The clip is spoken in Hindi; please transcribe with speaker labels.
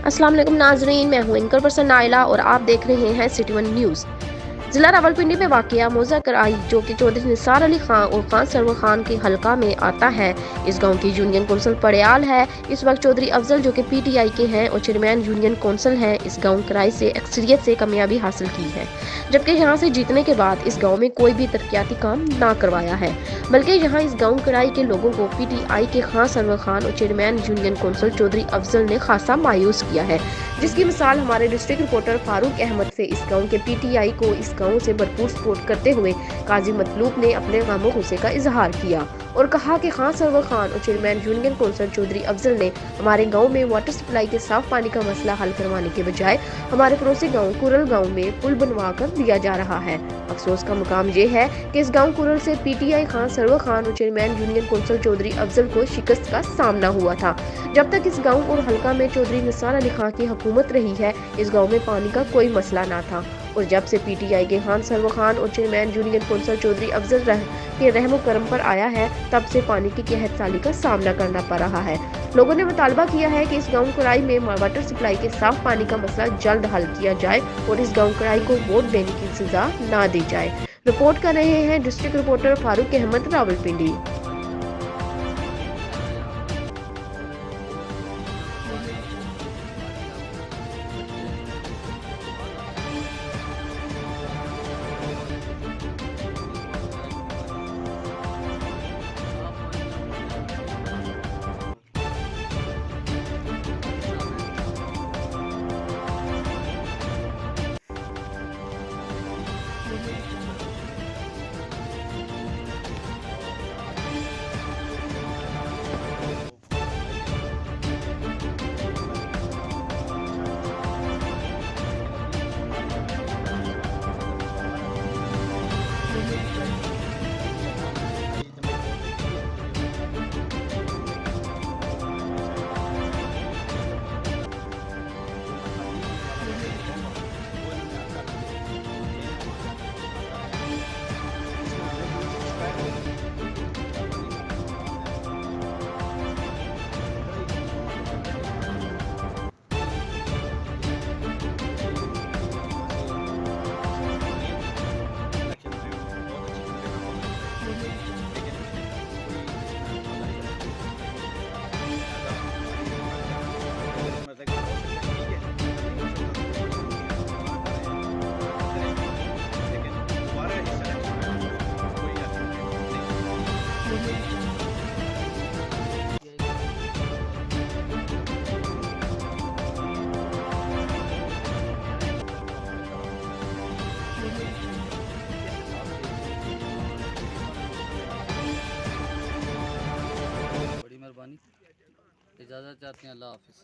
Speaker 1: अस्सलाम वालेकुम नाजरीन, मैं हूं एंकर पर्सन नाइला और आप देख रहे हैं सिटी वन न्यूज़। जिला रावलपिंडी में वाक़िया मौजा कराई जो कि चौधरी निसार अली खान और खान सरवर खान के हलका में आता है। इस गांव की यूनियन कौंसिल पड़याल है। इस वक्त चौधरी अफजल जो कि पीटीआई के हैं और चेयरमैन यूनियन कौंसिल हैं, इस गांव कराई से अक्सरियत से कामयाबी हासिल की है, जबकि यहां से जीतने के बाद इस गांव में कोई भी तरक्याती काम ना करवाया है, बल्कि यहां इस गांव कराई के लोगों को पीटीआई के खान सरवर खान और chairman union council Chaudhry Afzal ने खासा मायूस किया है, जिसकी मिसाल हमारे डिस्ट्रिक्ट रिपोर्टर फारूक अहमद से इस गांव के पीटीआई को इस गांव से भरपूर सपोर्ट करते हुए काजी मतलूब ने अपने गम गुस्से का इजहार किया और कहा कि खान सरवर खान और chairman union council Chaudhry Afzal ने हमारे गांव में वाटर सप्लाई के साफ पानी का मसला हल करवाने के बजाय हमारे पड़ोसी गांव कुरल गांव में पुल बनवा कर दिया जा रहा है। अफसोस का मुकाम ये है कि इस गांव कुरल से पीटीआई खान सरवर खान और chairman union council Chaudhry Afzal को शिकस्त का सामना हुआ था। जब तक इस गांव और हलका में चौधरी निसार अली खान की हुकूमत रही है, इस गांव में पानी का कोई मसला ना था, और जब से पीटीआई के खान सरवर खान और chairman union council Chaudhry Afzal के रहमो करम पर आया है, तब से पानी की कहत साली का सामना करना पड़ रहा है। लोगों ने मुतालबा किया है कि इस गांव कड़ाई में वाटर सप्लाई के साफ पानी का मसला जल्द हल किया जाए और इस गांव कड़ाई को वोट देने की सजा ना दी जाए। रिपोर्ट कर रहे हैं डिस्ट्रिक्ट रिपोर्टर फारूक अहमद, रावलपिंडी।
Speaker 2: बड़ी मेहरबानी, इजाज़त चाहते हैं। अल्लाह हाफ़िज़।